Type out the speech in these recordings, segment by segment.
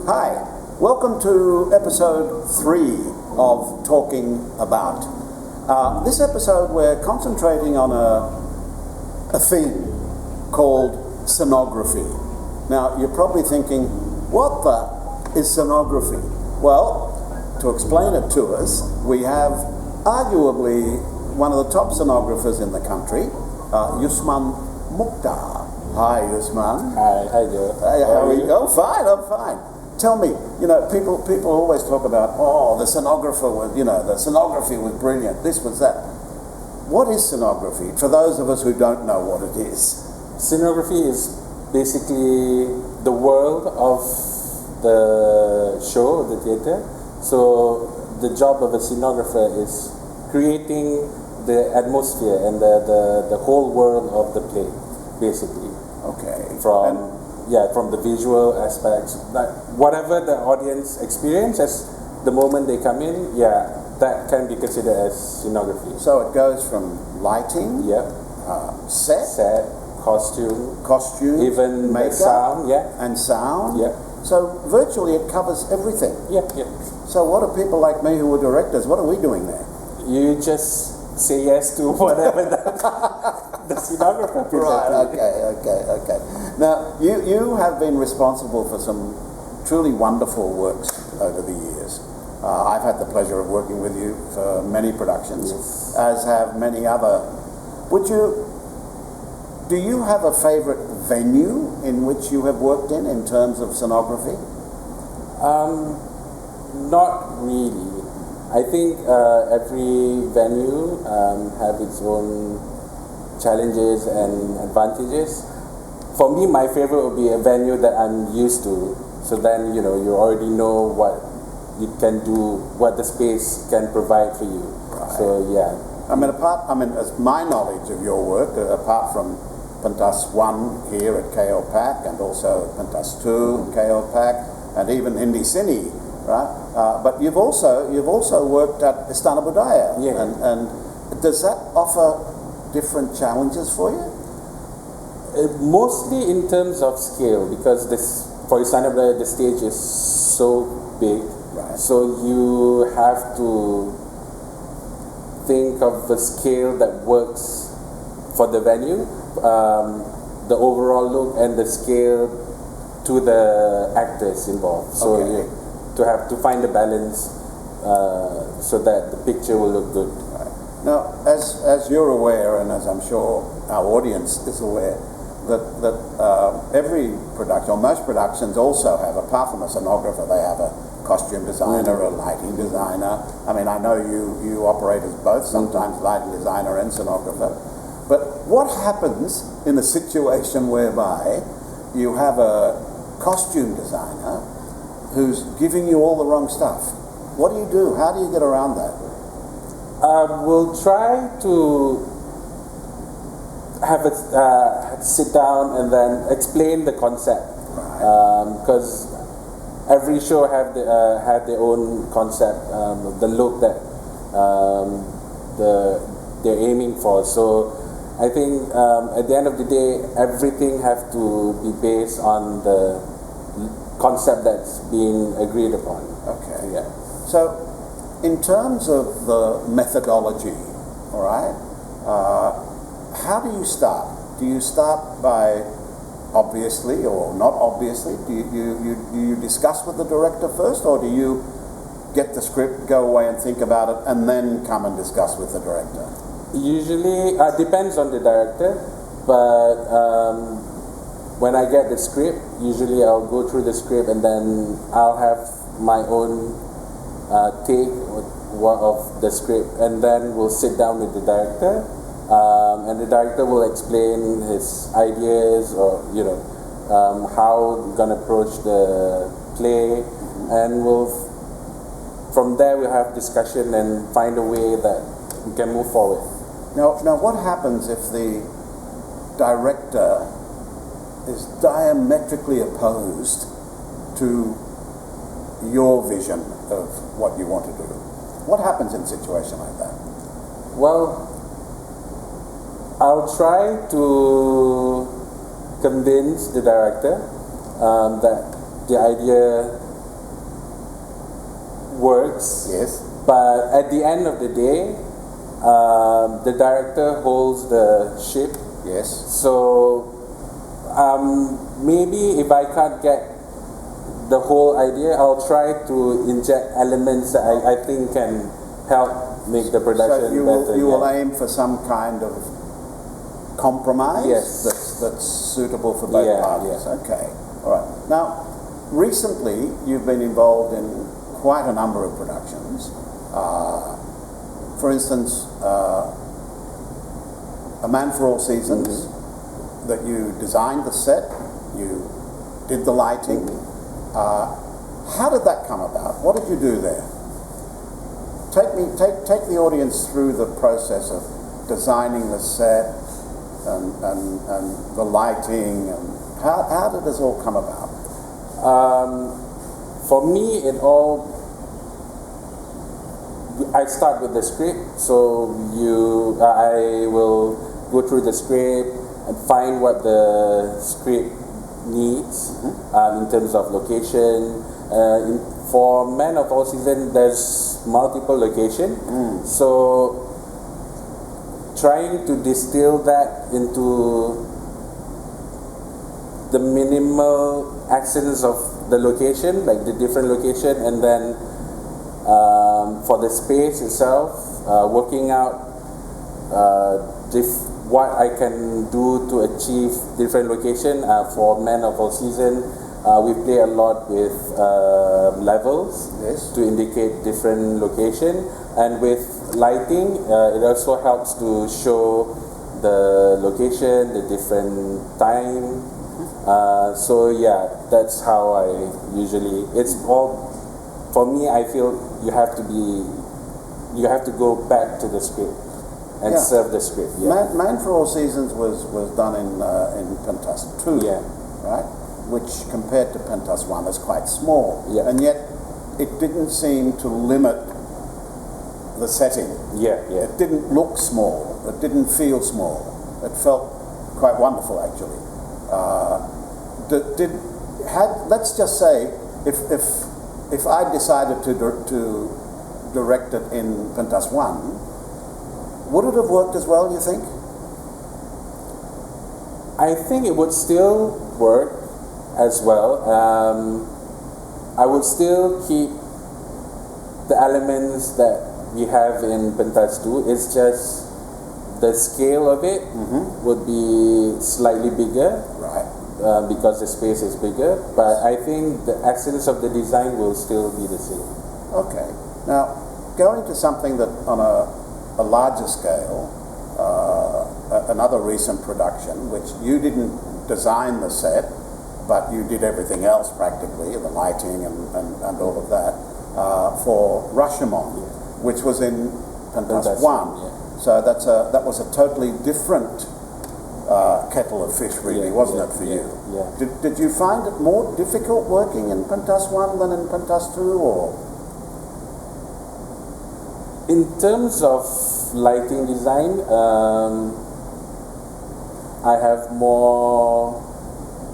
Hi, welcome to episode 3 of Talking About. This episode we're concentrating on a theme called scenography. Now you're probably thinking, what the is scenography? Well, to explain it to us, we have arguably one of the top scenographers in the country, Yusman Mokhtar. Hi, Yusman. Hi, Joe. Hey, how are you? Oh, fine, I'm fine. Tell me, people always talk about, the scenographer was, the scenography was brilliant, this was that. What is scenography, for those of us who don't know what it is? Scenography is basically the world of the show, the theatre. So the job of a scenographer is creating the atmosphere and the whole world of the play, basically. Okay. From the visual aspects, like whatever the audience experiences the moment they come in, that can be considered as scenography. So it goes from lighting, set, costume, even makeup, sound, and sound. Yeah. So virtually it covers everything. Yeah. So what are people like me who are directors? What are we doing there? You just say yes to whatever the scenographer presents. Right. Okay. Now you have been responsible for some truly wonderful works over the years. I've had the pleasure of working with you for many productions, yes, as have many other. Do you have a favorite venue in which you have worked in terms of scenography? Not really. I think every venue have its own challenges and advantages. For me, my favorite would be a venue that I'm used to. So then, you already know what you can do, what the space can provide for you. Right. So yeah. As my knowledge of your work, apart from Pentas 1 here at 𝐄𝐩𝐢𝐬𝐸 and also Pentas 2 at 𝐄𝐩𝐸𝐸 and even Hindi Cine, right? But you've also worked at Istana Budaya, and does that offer different challenges for you? Mostly in terms of scale, because for Istana Budaya the stage is so big, right. So you have to think of the scale that works for the venue, the overall look and the scale to the actors involved. So okay. To have to find a balance so that the picture will look good. Right. Now, as you're aware, and as I'm sure our audience is aware, that every production, or most productions, also have, apart from a scenographer, they have a costume designer, a lighting designer. I mean, I know you operate as both, sometimes lighting designer and scenographer. But what happens in a situation whereby you have a costume designer who's giving you all the wrong stuff? What do you do? How do you get around that? We'll try to have it sit down and then explain the concept, because every show have their own concept, the look that they're aiming for. So I think at the end of the day, everything have to be based on the concept that's being agreed upon. Okay. Yeah. So, in terms of the methodology, all right, how do you start? Do you start by obviously or not obviously? Do you discuss with the director first, or do you get the script, go away and think about it, and then come and discuss with the director? Usually, depends on the director, but when I get the script, usually I'll go through the script and then I'll have my own take of the script, and then we'll sit down with the director, and the director will explain his ideas, or how we're gonna approach the play, and from there we'll have discussion and find a way that we can move forward. Now what happens if the director is diametrically opposed to your vision of what you want to do? What happens in a situation like that? Well, I'll try to convince the director that the idea works. Yes. But at the end of the day, the director holds the ship. Yes. So maybe if I can't get the whole idea, I'll try to inject elements that I think can help make the production So you better. will aim for some kind of compromise. Yes. That's suitable for both parties. Yeah. Okay. All right. Now, recently you've been involved in quite a number of productions. For instance, A Man for All Seasons, that you designed the set, you did the lighting. How did that come about? What did you do there? Take the audience through the process of designing the set and the lighting, and how did this all come about? For me, I start with the script, so I will go through the script and find what the script needs in terms of location. For Man of All Seasons, there's multiple locations, so trying to distill that into the minimal accents of the location, like the different location, and then for the space itself, working out what I can do to achieve different location. For Man of All Seasons, we play a lot with levels. Yes. To indicate different location, and with lighting, it also helps to show the location, the different time. So yeah, that's how I usually. It's all for me. I feel you have to go back to the script and serve the script. Yeah. Man for All Seasons was done in Pentas 2, right? Which compared to Pentas 1 is quite small, and yet it didn't seem to limit the setting. It didn't look small. It didn't feel small. It felt quite wonderful, actually. Let's just say if I decided to direct it in Pentas 1, would it have worked as well, you think? I think it would still work as well. I would still keep the elements that we have in Pentas 2. It's just the scale of it would be slightly bigger, right? Because the space is bigger. But I think the essence of the design will still be the same. Okay. Now, going to something that on a larger scale, another recent production, which you didn't design the set, but you did everything else practically, the lighting and all of that, for Rashomon, which was in Pentas 1. So that was a totally different kettle of fish, really, wasn't it, for you? Did you find it more difficult working in Pentas 1 than in Pentas 2, or? In terms of lighting design, I have more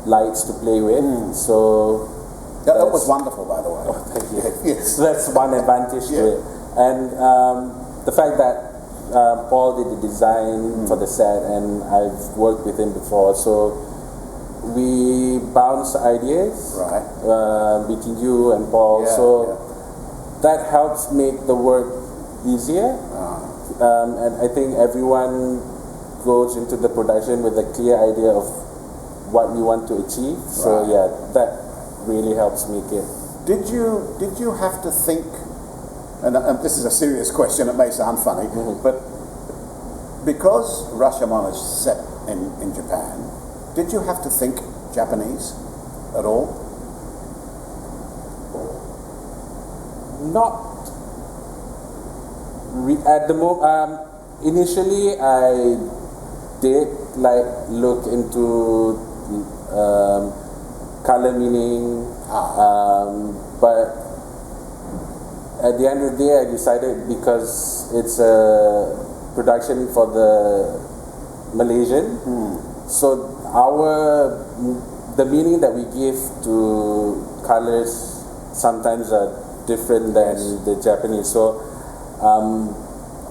lights to play with, so that was wonderful, by the way. Oh, thank you. Yes. That's one advantage to it. And the fact that Paul did the design for the set, and I've worked with him before, so we bounce ideas between you and Paul, that helps make the work easier. And I think everyone goes into the production with a clear idea of what we want to achieve. So that really helps make it. Did you have to think? And this is a serious question. It may sound funny, but because Rashomon is set in Japan, did you have to think Japanese at all? Not at the moment. Initially, I did look into color meaning, but at the end of the day, I decided, because it's a production for the Malaysian, so the meaning that we give to colors sometimes are different than the Japanese. So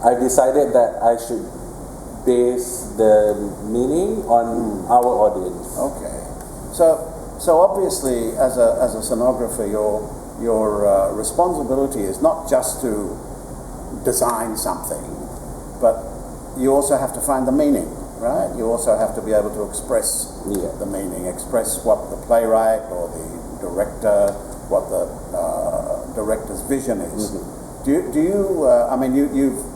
I decided that I should base the meaning on our audience. Okay. So obviously, as a scenographer, your responsibility is not just to design something, but you also have to find the meaning, right? You also have to be able to express the meaning, express what the playwright or the director, what the director's vision is. Do you? I mean,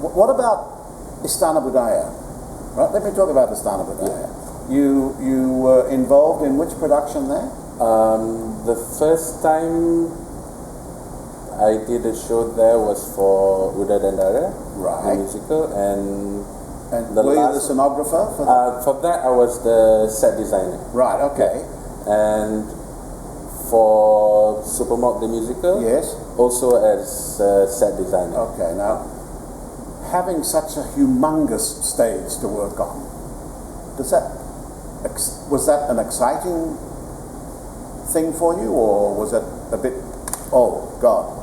what about Istana Budaya? Right. Let me talk about Istana Budaya. You were involved in which production there? The first time I did a show there was for Uda dan Dara, Right. the musical, and were you the scenographer for that? for that I was the set designer. Right. Okay. And for Supermark the musical, Yes. also as set designer. Okay. Now, having such a humongous stage to work on, was that an exciting thing for you, or was it a bit, oh God,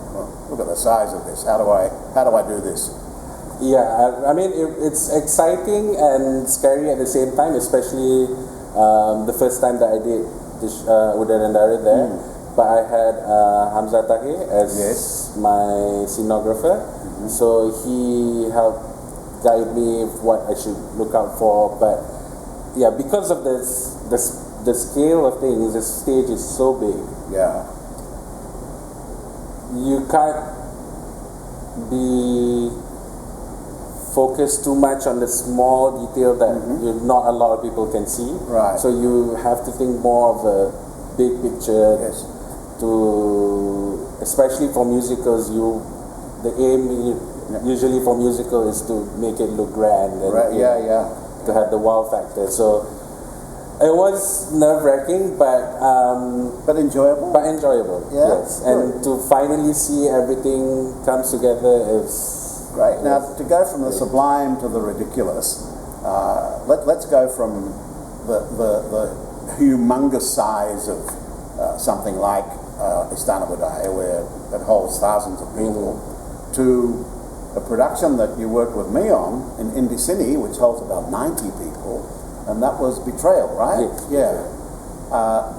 look at the size of this, how do I do this? Yeah, I mean it's exciting and scary at the same time, especially the first time that I did this Uda dan Dara there. But I had Hamzah Tahir as my scenographer, so he helped guide me what I should look out for. But yeah, because of the scale of things, the stage is so big. Yeah. You can't be focused too much on the small detail that not a lot of people can see. Right. So you have to think more of a big picture. Yes. Especially for musicals, the aim usually for musical is to make it look grand and to have the wow factor. So it was nerve-wracking, but enjoyable. Yeah, yes. And to finally see everything comes together is great. Now, to go from the sublime to the ridiculous, let's go from the humongous size of something like Istana Budaya, where it holds thousands of people, to a production that you worked with me on in Indie Cine, which holds about 90 people, and that was Betrayal, right? Yes. Yeah.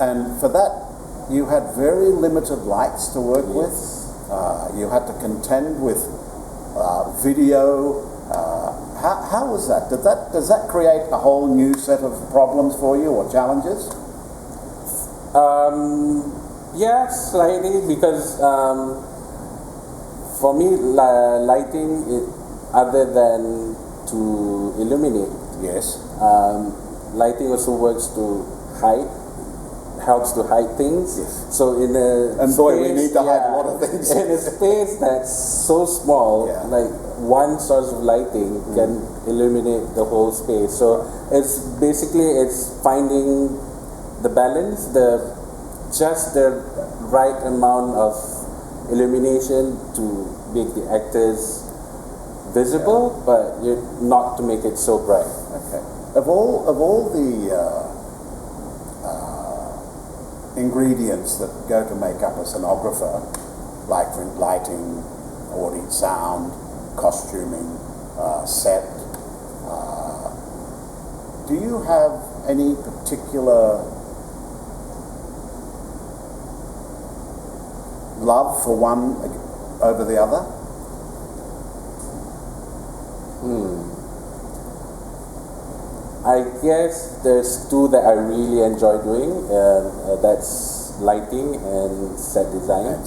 And for that, you had very limited lights to work with. You had to contend with video. How was that? Does that create a whole new set of problems for you or challenges? Yeah, slightly, because for me, lighting, other than to illuminate, Yes. lighting also works to helps to hide things. Yes. So in a And space, boy, we need to hide a lot of things. In a space that's so small, like one source of lighting can illuminate the whole space. So it's finding the balance, just the right amount of illumination to make the actors visible, but not to make it so bright. Okay. Of all the ingredients that go to make up a scenographer, like lighting, audio, sound, costuming, set, do you have any particular love for one over the other? I guess there's two that I really enjoy doing. That's lighting and set design.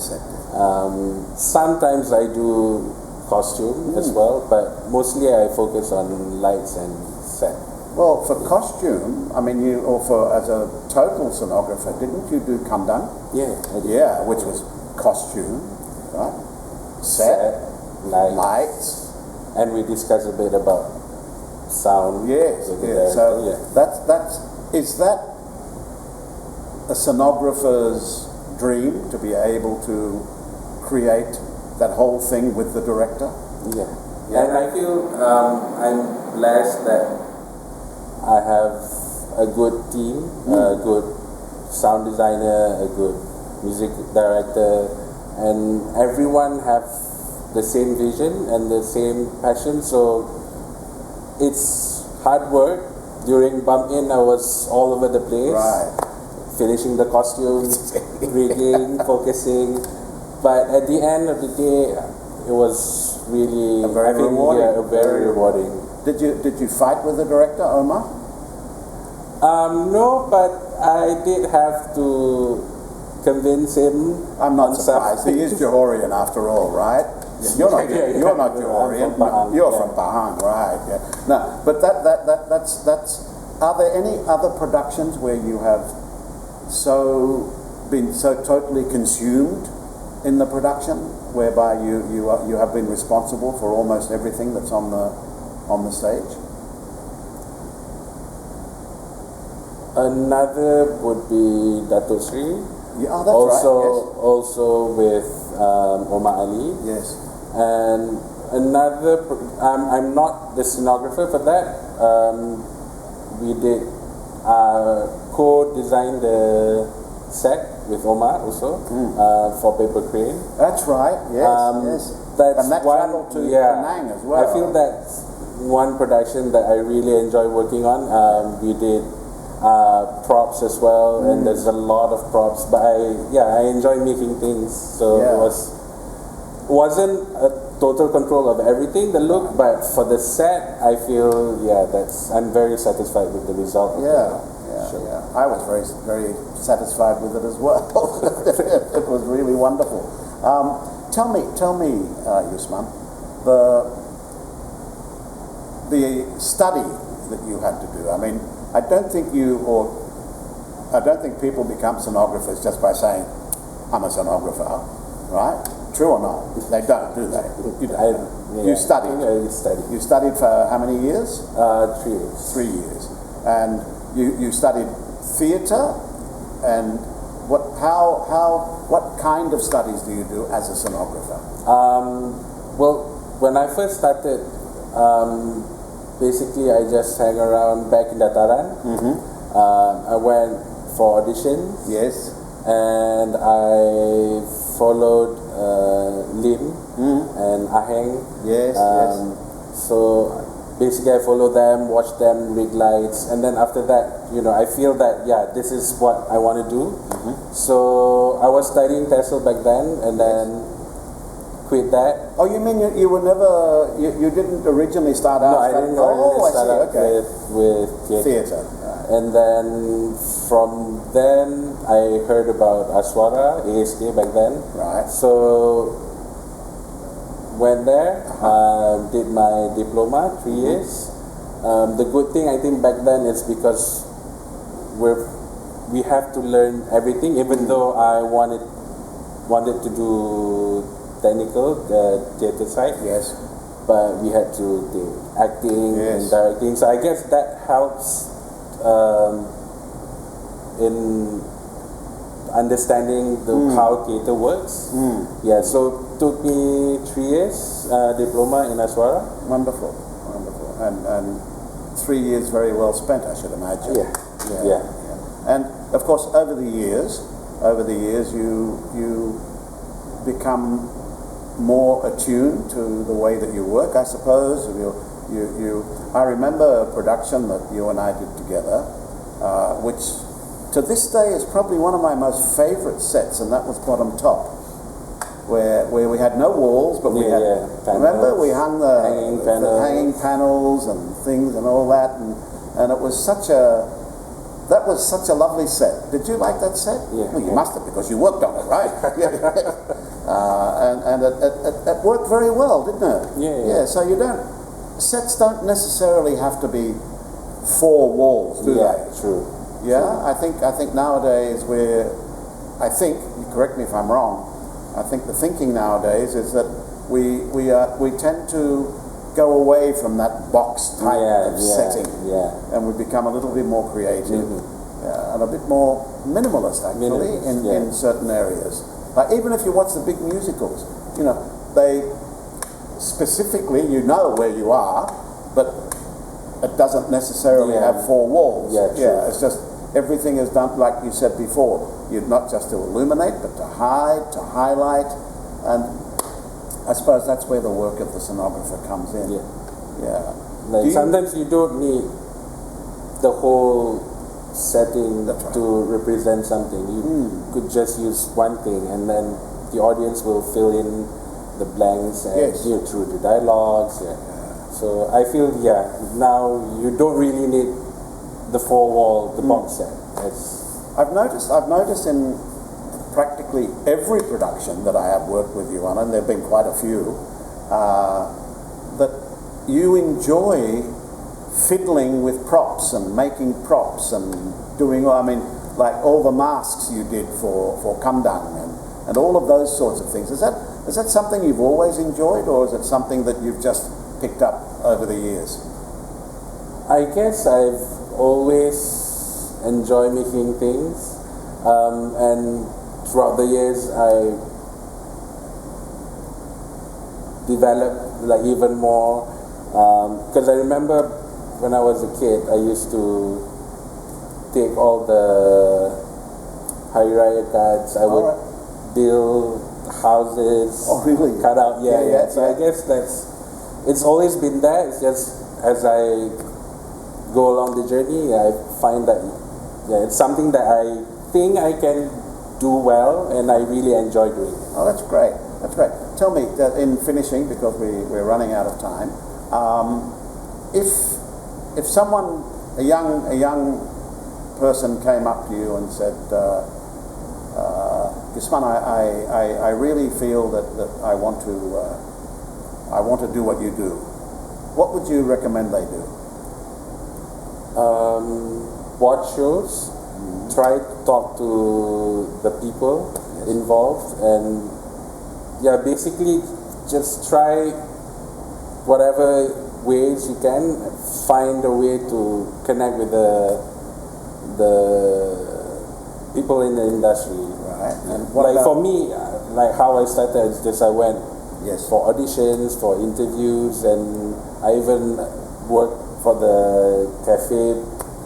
Sometimes I do costume as well, but mostly I focus on lights and set. Well, for costume, I mean, as a total scenographer, didn't you do Kandang? Yeah, I did. Yeah, which was costume, right? Set, lights. And we discussed a bit about sound. Yes. So is that a scenographer's dream, to be able to create that whole thing with the director? Yeah. And I feel I'm blessed that I have a good team, a good sound designer, a good music director, and everyone have the same vision and the same passion. So it's hard work. During bump in, I was all over the place, finishing the costumes, rigging, focusing. But at the end of the day, it was really very rewarding. Yeah, very rewarding. Did you fight with the director, Omar? No, but I did have to convince him. I'm not surprised. He is Johorian after all, right? You're not Johorian. You're from Pahang, right? Yeah. No, but that's. Are there any other productions where you have been so totally consumed in the production, whereby you have been responsible for almost everything that's on the stage? Another would be Dato Sri. Yeah, that's right. Yes. Also with Omar Ali. Yes. And another, I'm not the scenographer for that. We did co-design the set with Omar also for Paper Crane. That's right. Yes. That's and that traveled to Kandang as well. I feel that's one production that I really enjoy working on. We did props as well, and there's a lot of props. But I enjoy making things. So it wasn't a total control of everything, the look, but for the set, I feel I'm very satisfied with the result. I was very, very satisfied with it as well. It was really wonderful. Tell me, Yusman, the study that you had to do. I mean, I don't think people become scenographers just by saying, "I'm a scenographer," right? True or not? They don't, do they? You studied. You studied for how many years? 3 years. 3 years. And you studied theatre, and what kind of studies do you do as a scenographer? Well, when I first started, basically I just hang around back in Dataran. I went for auditions. Yes. And I followed Lim and Aheng. Yes. So basically I follow them, watch them rig lights, and then after that, I feel that this is what I want to do. So I was studying Tessel back then, and then quit that. Oh, you mean you were never, you didn't originally start out? No, I didn't originally start out with theatre. And then from then I heard about Aswara, ASD back then. Right. So went there, did my diploma, 3 years. The good thing I think back then is because we have to learn everything, even though I wanted to do technical, the theatre side. Yes. But we had to do acting and directing. So I guess that helps in understanding how theatre works. So it took me 3 years diploma in Aswara. Wonderful. And 3 years very well spent, I should imagine. Yeah. And of course, over the years, you become more attuned to the way that you work, I suppose. I remember a production that you and I did together, which to this day is probably one of my most favorite sets, and that was Bottom Top, where we had no walls, but we had, remember, we hung the hanging panels and things and all that, and it was such a lovely set. Did you like that set? Yeah. Well, you must have, because you worked on it, right? And it worked very well, didn't it? Yeah. So sets don't necessarily have to be 4 walls, do they? True. Yeah, I think nowadays correct me if I'm wrong, I think the thinking nowadays is that we tend to go away from that box type of setting, and we become a little bit more creative and a bit more minimalist actually in certain areas. Even if you watch the big musicals, they specifically, where you are, but it doesn't necessarily have 4 walls. It's just everything is done like you said before. You're not just to illuminate, but to hide, to highlight, And I suppose that's where the work of the scenographer comes in. Yeah. Yeah. Like sometimes you don't need the whole setting That's right. to represent something. You could just use one thing, and then the audience will fill in the blanks and Yes. through the dialogues. Yeah. So I feel now you don't really need the four wall, the box set. I've noticed in practically every production that I have worked with you on, and there have been quite a few, that you enjoy fiddling with props and making props and doing, I mean, like all the masks you did for Kandang and all of those sorts of things. Is that something you've always enjoyed, or is it something that you've just picked up over the years? I guess I've always enjoyed making things, and throughout the years I developed like even more, because I remember when I was a kid I used to take all the Hari Raya cards. I would build houses, really? cut out, so yeah. I guess it's always been there. It's just as I go along the journey, I find that it's something that I think I can do well, and I really enjoy doing it. Oh, that's great. That's great. Tell me, in finishing, because we're running out of time, if someone, a young person came up to you and said, Yusman, I really feel that I want to do what you do, what would you recommend they do? Watch shows, try to talk to the people involved, and basically just try whatever ways you can, find a way to connect with the people in the industry. Right. And for me, like how I started is just I went for auditions, for interviews, and I even worked for the cafe,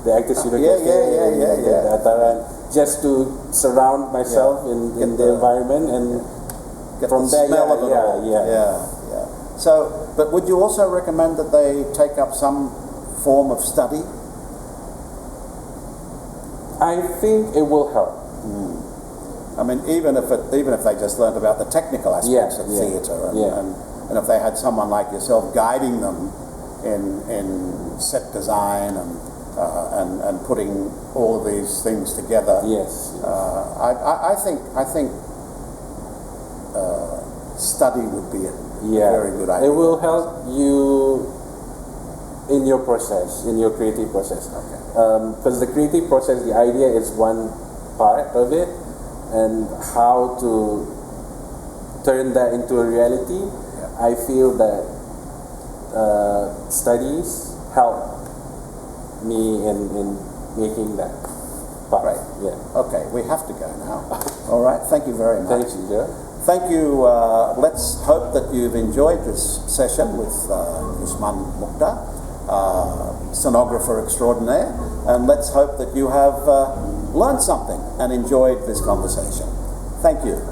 the Actors Studio Cafe in Ataran, just to surround myself in the environment and get from the there, smell of it all. So, but would you also recommend that they take up some form of study? I think it will help. I mean, even if they just learned about the technical aspects of theatre, and if they had someone like yourself guiding them in set design and putting all of these things together. I think study would be a very good idea. It will help you in your process, in your creative process. Because the creative process, the idea is one part of it, and how to turn that into a reality. I feel that studies help me in making that part. Right. Okay, we have to go now. All right, thank you very much. Thank you, Joe. Thank you. Let's hope that you've enjoyed this session with Yusman Mokhtar, scenographer extraordinaire, and let's hope that you have learned something and enjoyed this conversation. Thank you.